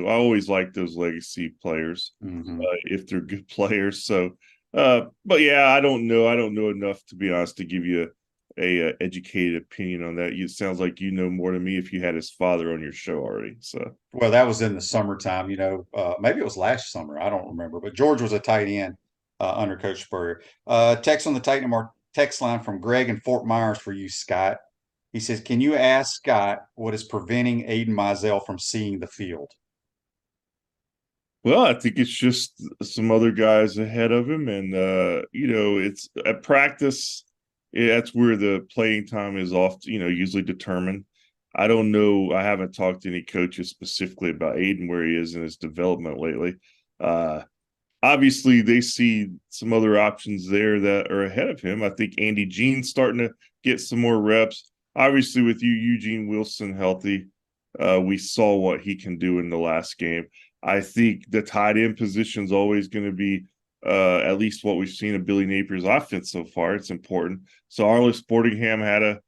I always like those legacy players if they're good players. So, but yeah, I don't know. I don't know enough, to be honest, to give you a educated opinion on that. It sounds like you know more than me if you had his father on your show already. So, well, that was in the summertime, maybe it was last summer. I don't remember, but George was a tight end under Coach Spurrier. Text on the Titan More text line from Greg in Fort Myers for you, Scott. He says, can you ask Scott what is preventing Aiden Mizell from seeing the field? Well, I think it's just some other guys ahead of him. And, it's at practice, that's where the playing time is usually determined. I don't know. I haven't talked to any coaches specifically about Aiden, where he is in his development lately. Obviously, they see some other options there that are ahead of him. I think Andy Jean's starting to get some more reps. Obviously, with Eugene Wilson healthy, We saw what he can do in the last game. I think the tight end position is always going to be at least what we've seen of Billy Napier's offense so far. It's important. So Arliss Boardingham had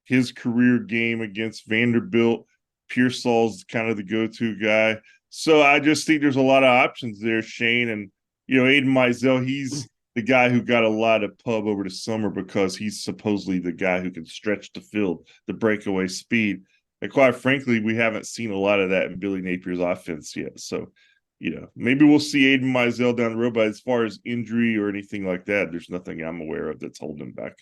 his career game against Vanderbilt. Pearsall's kind of the go-to guy. So I just think there's a lot of options there, Shane. And, Aiden Mizell, he's the guy who got a lot of pub over the summer because he's supposedly the guy who can stretch the field, the breakaway speed. And quite frankly, we haven't seen a lot of that in Billy Napier's offense yet. So, maybe we'll see Aiden Mizell down the road. But as far as injury or anything like that, there's nothing I'm aware of that's holding him back.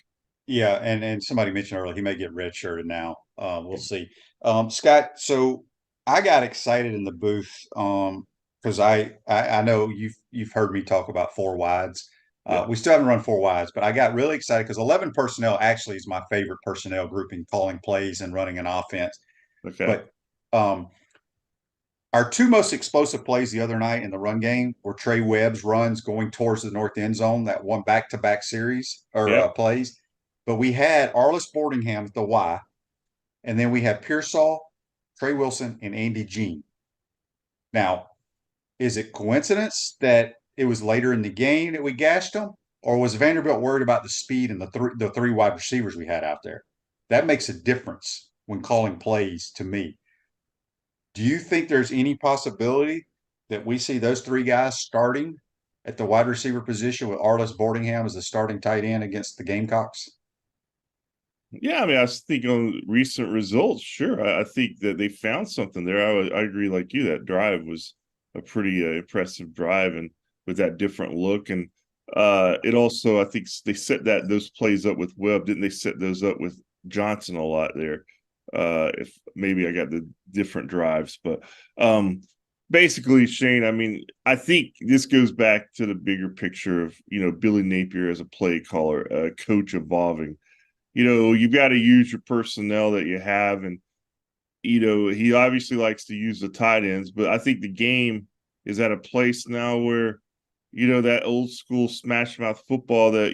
Yeah, and somebody mentioned earlier he may get redshirted now. We'll see. Scott, so I got excited in the booth because I know you've heard me talk about four wides. We still haven't run four wides, but I got really excited because 11 personnel actually is my favorite personnel group in calling plays and running an offense. Okay. But our two most explosive plays the other night in the run game were Trey Webb's runs going towards the north end zone, that one back-to-back series or plays. But we had Arliss Boardingham at the Y, and then we had Pearsall, Trey Wilson, and Andy Jean. Now, is it coincidence that it was later in the game that we gashed them, or was Vanderbilt worried about the speed and the three wide receivers we had out there? That makes a difference when calling plays to me. Do you think there's any possibility that we see those three guys starting at the wide receiver position with Arliss Boardingham as the starting tight end against the Gamecocks? Yeah, I mean, I think on recent results, sure. I think that they found something there. I agree, like you, that drive was a pretty impressive drive, and with that different look, and it also, I think they set those plays up with Webb. Didn't they set those up with Johnson a lot there? If maybe I got the different drives, but basically, Shane, I mean, I think this goes back to the bigger picture of Billy Napier as a play caller, a coach evolving. You've got to use your personnel that you have. And, he obviously likes to use the tight ends, but I think the game is at a place now where, that old school smash mouth football that,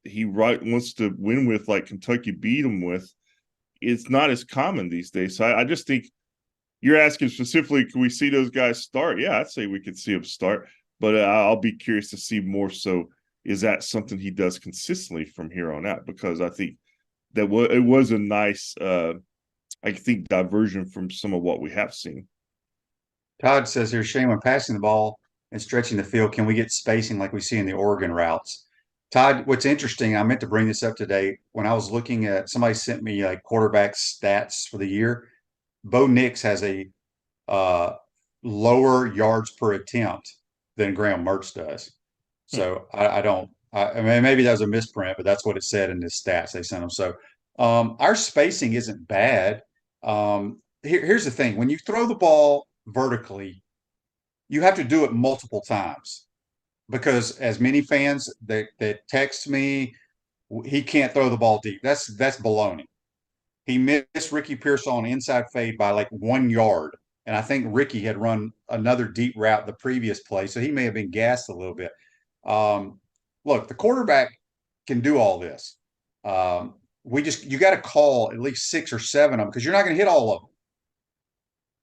he wants to win with, like Kentucky beat him with, it's not as common these days. So I just think you're asking specifically, can we see those guys start? Yeah, I'd say we could see them start, but I'll be curious to see more so, is that something he does consistently from here on out? Because I think it was a nice, I think, diversion from some of what we have seen. Todd says here, Shane, when passing the ball and stretching the field, can we get spacing like we see in the Oregon routes? Todd, what's interesting, I meant to bring this up today. When I was looking at, somebody sent me quarterback stats for the year. Bo Nix has a lower yards per attempt than Graham Mertz does. So I mean, maybe that was a misprint, but that's what it said in his stats they sent him. So our spacing isn't bad. Here's the thing. When you throw the ball vertically, you have to do it multiple times because as many fans that text me, he can't throw the ball deep. That's baloney. He missed Ricky Pearsall on inside fade by like 1 yard. And I think Ricky had run another deep route the previous play, so he may have been gassed a little bit. Look, the quarterback can do all this. You got to call at least 6 or 7 of them because you're not going to hit all of them.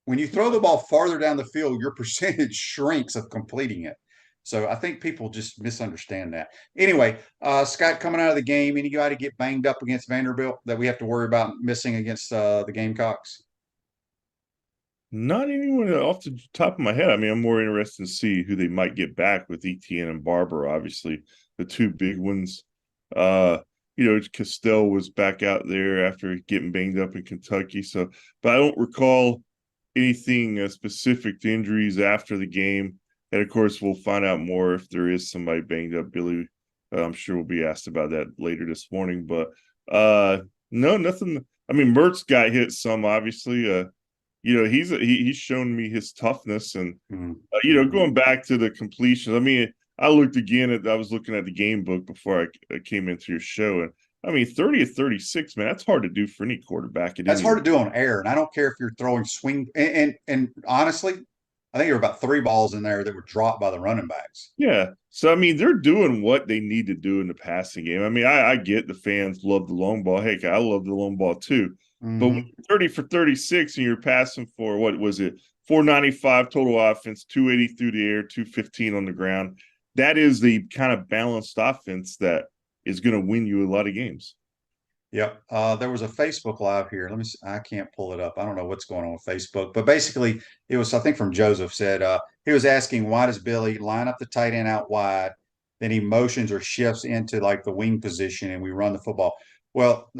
When you throw the ball farther down the field, your percentage shrinks of completing it. So I think people just misunderstand that. Anyway, Scott, coming out of the game, anybody get banged up against Vanderbilt that we have to worry about missing against the Gamecocks? Not anyone off the top of my head. I mean, I'm more interested to see who they might get back with Etienne and Barber, obviously, the two big ones. Castell was back out there after getting banged up in Kentucky. So, but I don't recall anything specific to injuries after the game. And of course, we'll find out more if there is somebody banged up. Billy, I'm sure we'll be asked about that later this morning. But no, nothing. I mean, Mertz got hit some, obviously. He's shown me his toughness, and going back to the completions. I mean, I looked again I was looking at the game book before I came into your show, and I mean, 30 of 36, man, that's hard to do for any quarterback. That's hard to do on air, and I don't care if you're throwing swing. And honestly, I think there were about 3 balls in there that were dropped by the running backs. Yeah. So, I mean, they're doing what they need to do in the passing game. I mean, I get the fans love the long ball. Heck, I love the long ball too. But when you're 30 for 36 and you're passing for, what was it, 495 total offense, 280 through the air, 215 on the ground, that is the kind of balanced offense that is going to win you a lot of games. Yep. There was a Facebook Live here. Let me see. I can't pull it up. I don't know what's going on with Facebook, but basically it was, I think from Joseph said, he was asking, why does Billy line up the tight end out wide, then he motions or shifts into like the wing position and we run the football? Well,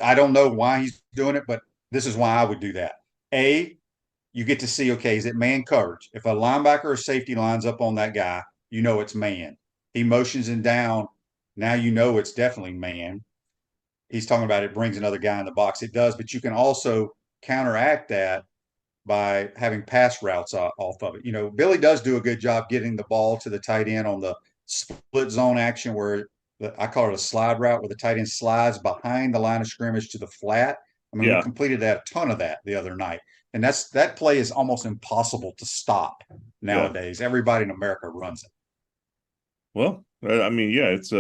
I don't know why he's doing it, but this is why I would do that. You get to see, okay, is it man coverage? If a linebacker or safety lines up on that guy, you know it's man. He motions him down. Now you know it's definitely man. He's talking about it brings another guy in the box. It does, but you can also counteract that by having pass routes off of it. You know, Billy does do a good job getting the ball to the tight end on the split zone action where I call it a slide route where the tight end slides behind the line of scrimmage to the flat. I mean, we completed a ton of that the other night. And that play is almost impossible to stop nowadays. Everybody in America runs it. Well, I mean, yeah, it's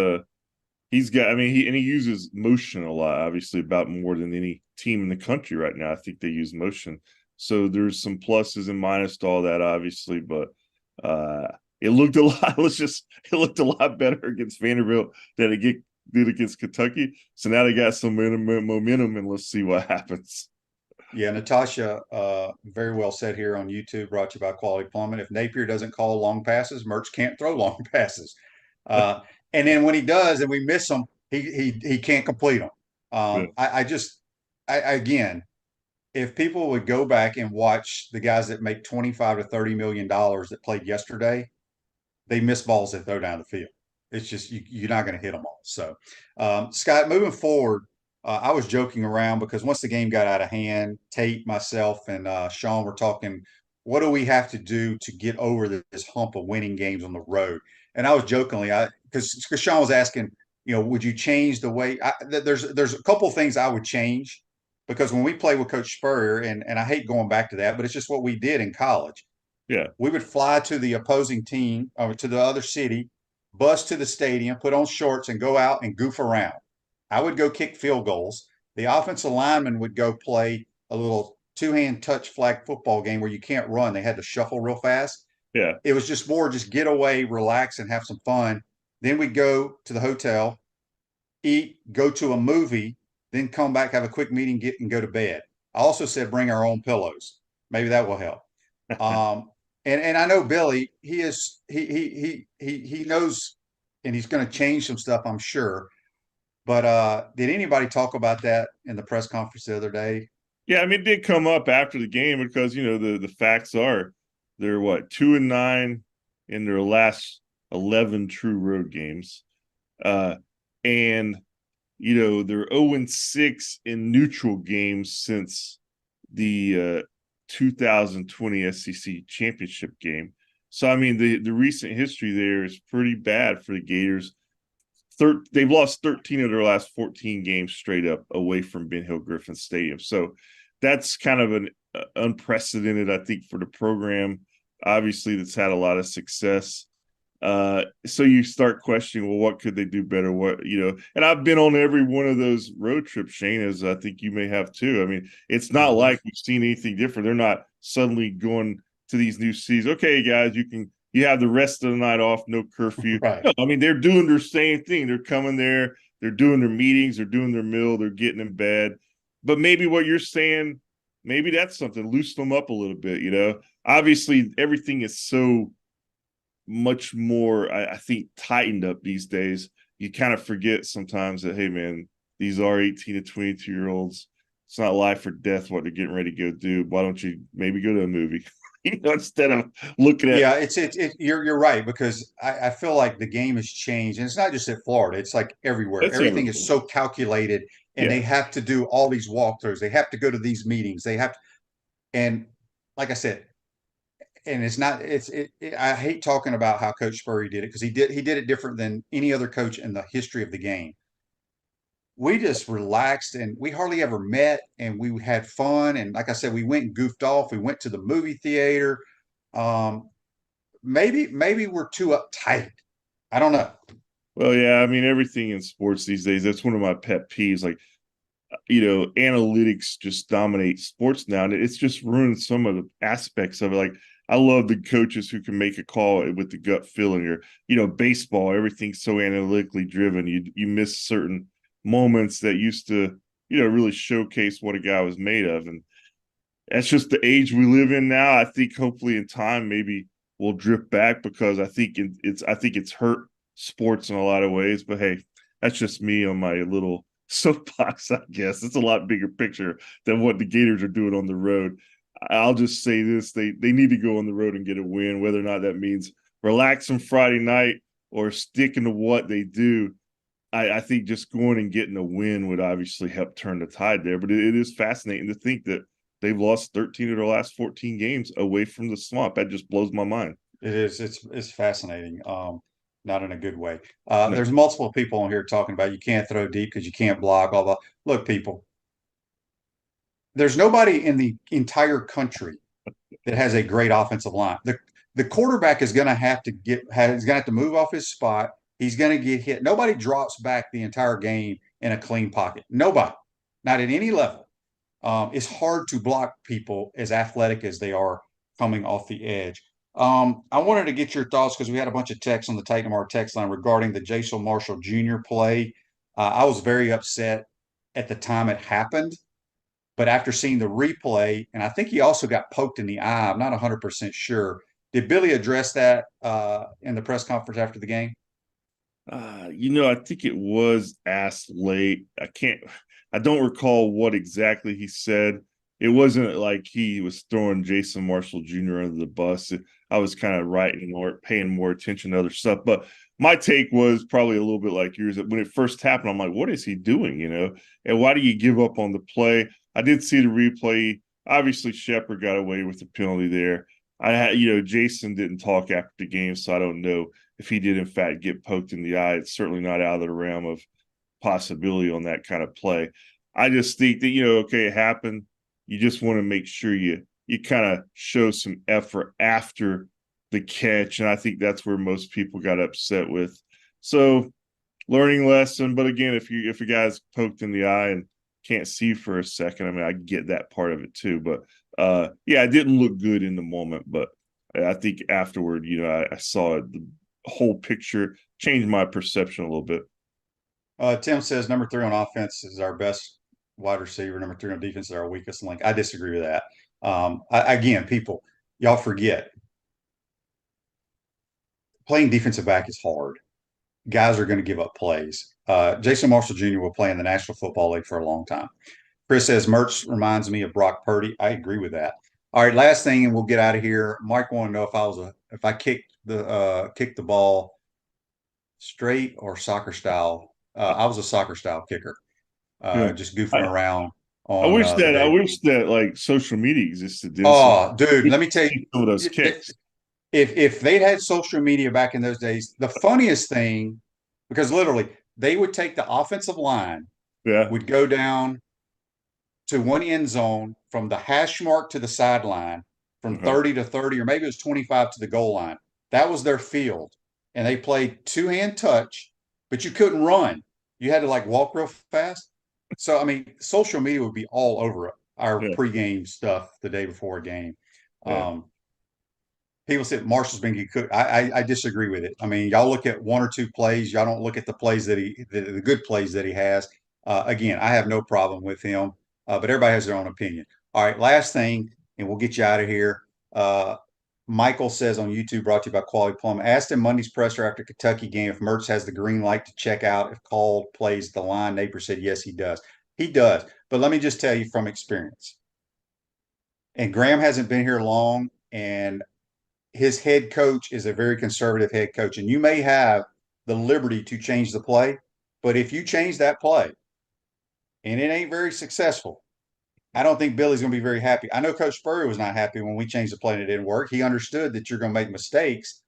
he's got, I mean, he uses motion a lot, obviously, about more than any team in the country right now. I think they use motion. So there's some pluses and minuses to all that, obviously, but it looked a lot, it looked a lot better against Vanderbilt than it did against Kentucky. So now they got some momentum, and let's see what happens. Yeah, Natasha very well said here on YouTube, brought to you by Quality Plumbing. If Napier doesn't call long passes, Mertz can't throw long passes. And then when he does and we miss them, he can't complete them. Again, if people would go back and watch the guys that make $25 to $30 million that played yesterday, they miss balls that throw down the field. It's just you're not going to hit them all. So, Scott, moving forward, I was joking around because once the game got out of hand, Tate, myself, and Sean were talking, what do we have to do to get over this hump of winning games on the road? And I was jokingly, because Sean was asking, you know, would you change the way? There's a couple of things I would change because when we play with Coach Spurrier, and I hate going back to that, but it's just what we did in college. Yeah, we would fly to the opposing team or to the other city, bus to the stadium, put on shorts, and go out and goof around. I would go kick field goals. The offensive lineman would go play a little two-hand touch flag football game where you can't run. They had to shuffle real fast. Yeah. It was just more just get away, relax, and have some fun. Then we'd go to the hotel, eat, go to a movie, then come back, have a quick meeting, and go to bed. I also said bring our own pillows. Maybe that will help. And I know Billy, he knows, and he's going to change some stuff, I'm sure. But did anybody talk about that in the press conference the other day? Yeah, I mean, it did come up after the game because, you know, the facts are they're 2-9 in their last 11 true road games. And, you know, they're 0-6 in neutral games since the 2020 SEC championship game. So, I mean, the recent history there is pretty bad for the Gators. They've lost 13 of their last 14 games straight up away from Ben Hill Griffin Stadium. So that's kind of an unprecedented, I think, for the program. Obviously, that's had a lot of success. So you start questioning, well, what could they do better? What, you know, and I've been on every one of those road trips, Shane, as I think you may have too. I mean, it's not like we've seen anything different. They're not suddenly going to these new cities. Okay, guys, you have the rest of the night off, no curfew. Right. No, I mean, they're doing their same thing. They're coming there, they're doing their meetings, they're doing their meal, they're getting in bed. But maybe what you're saying, maybe that's something, loosen them up a little bit, you know. Obviously, everything is so much more, I think, tightened up these days. You kind of forget sometimes that, hey, man, these are 18 to 22-year-olds. It's not life or death what they're getting ready to go do. Why don't you maybe go to a movie? You know, instead of looking at you're right, because I feel like the game has changed, and it's not just at Florida, it's like everywhere. Everything is so calculated, and they have to do all these walkthroughs, they have to go to these meetings, and like I said, and I hate talking about how Coach Spurrier did it, because he did it different than any other coach in the history of the game. We just relaxed, and we hardly ever met, and we had fun. And like I said, we went and goofed off. We went to the movie theater. Maybe we're too uptight. I don't know. Well, yeah, I mean, everything in sports these days, that's one of my pet peeves. Like, analytics just dominate sports now, and it's just ruined some of the aspects of it. Like, I love the coaches who can make a call with the gut feeling, or baseball, everything's so analytically driven. You miss certain moments that used to really showcase what a guy was made of, and that's just the age we live in now. I think hopefully in time maybe we'll drift back, because I think it's hurt sports in a lot of ways. But hey, that's just me on my little soapbox, I guess. It's a lot bigger picture than what the Gators are doing on the road. I'll just say this: they need to go on the road and get a win, whether or not that means relaxing Friday night or sticking to what they do. I think just going and getting a win would obviously help turn the tide there. But it is fascinating to think that they've lost 13 of their last 14 games away from the swamp. That just blows my mind. It is. It's fascinating. Not in a good way. No. There's multiple people on here talking about you can't throw deep because you can't block, blah, blah. Look, people, there's nobody in the entire country that has a great offensive line. The quarterback is going to have to move off his spot. He's going to get hit. Nobody drops back the entire game in a clean pocket. Nobody, not at any level. It's hard to block people as athletic as they are coming off the edge. I wanted to get your thoughts because we had a bunch of texts on the Titan Mar text line regarding the Jason Marshall Jr. play. I was very upset at the time it happened, but after seeing the replay, and I think he also got poked in the eye, I'm not 100% sure. Did Billy address that in the press conference after the game? I think it was asked late. I don't recall what exactly he said. It wasn't like he was throwing Jason Marshall Jr. under the bus. I was kind of writing or paying more attention to other stuff. But my take was probably a little bit like yours. When it first happened, I'm like, what is he doing, And why do you give up on the play? I did see the replay. Obviously, Shepard got away with the penalty there. Jason didn't talk after the game, so I don't know if he did, in fact, get poked in the eye. It's certainly not out of the realm of possibility on that kind of play. I just think that, okay, it happened. You just want to make sure you kind of show some effort after the catch, and I think that's where most people got upset with. So, learning lesson. But again, if a guy's poked in the eye and can't see for a second, I mean, I get that part of it too. But it didn't look good in the moment. But I think afterward, I saw it, the whole picture, changed my perception a little bit. Tim says number 3 on offense is our best wide receiver. Number 3 on defense is our weakest link. I disagree with that. Again, people, y'all forget. Playing defensive back is hard. Guys are going to give up plays. Jason Marshall Jr. will play in the National Football League for a long time. Chris says Mertz reminds me of Brock Purdy. I agree with that. All right, last thing, and we'll get out of here. Mike wanted to know if I kicked the ball straight or soccer style. I was a soccer style kicker. Just goofing around. I wish that like social media existed. Oh, dude, let me tell you, some of those kicks. If they'd had social media back in those days, the funniest thing, because literally they would take the offensive line, would go down to one end zone from the hash mark to the sideline, from 30 to 30, or maybe it was 25 to the goal line. That was their field, and they played 2-hand touch, but you couldn't run. You had to like walk real fast. So, I mean, social media would be all over our pregame stuff the day before a game. People said Marshall's been getting cooked. I disagree with it. I mean, y'all look at 1 or 2 plays. Y'all don't look at the plays the good plays that he has. Again, I have no problem with him, but everybody has their own opinion. All right, last thing, and we'll get you out of here. Michael says on YouTube, brought to you by Quality Plum, asked him Monday's presser after Kentucky game if Mertz has the green light to check out if called plays the line. Napier said, yes, he does. He does. But let me just tell you from experience. And Graham hasn't been here long, and his head coach is a very conservative head coach. And you may have the liberty to change the play, but if you change that play and it ain't very successful, I don't think Billy's going to be very happy. I know Coach Spurrier was not happy when we changed the play and it didn't work. He understood that you're going to make mistakes,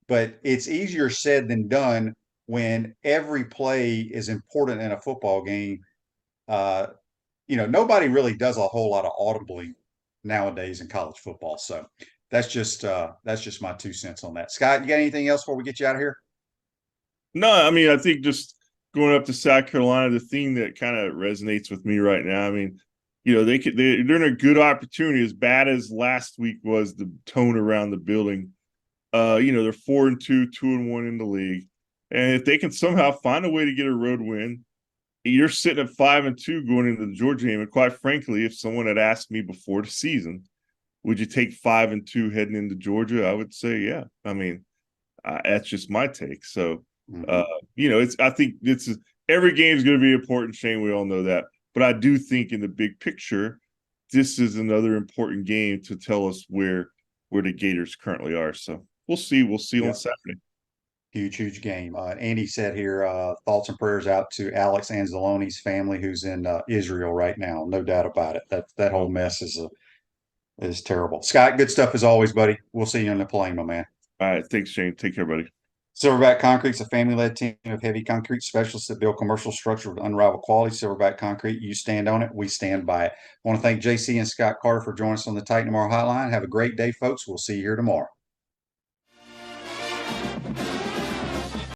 but it's easier said than done when every play is important in a football game. Nobody really does a whole lot of audibly nowadays in college football. So that's just my 2 cents on that. Scott, you got anything else before we get you out of here? No, I mean, I think just going up to South Carolina, the thing that kind of resonates with me right now, I mean, you know, they're in a good opportunity. As bad as last week was, the tone around the building, you know, they're 4-2, 2-1 in the league. And if they can somehow find a way to get a road win, you're sitting at 5-2 going into the Georgia game. And quite frankly, if someone had asked me before the season, would you take 5-2 heading into Georgia? I would say, yeah. I mean, that's just my take. So, you know, I think every game is going to be important, Shane. We all know that. But I do think in the big picture, this is another important game to tell us where the Gators currently are. So we'll see. We'll see on Saturday. Huge game. Andy said here, thoughts and prayers out to Alex Anzalone's family, who's in Israel right now. No doubt about it. That whole mess is terrible. Scott, good stuff as always, buddy. We'll see you on the plane, my man. All right. Thanks, Shane. Take care, buddy. Silverback Concrete's a family-led team of heavy concrete specialists that build commercial structure with unrivaled quality. Silverback Concrete, you stand on it, we stand by it. I want to thank JC and Scott Carter for joining us on the Titan Tomorrow Hotline. Have a great day, folks. We'll see you here tomorrow.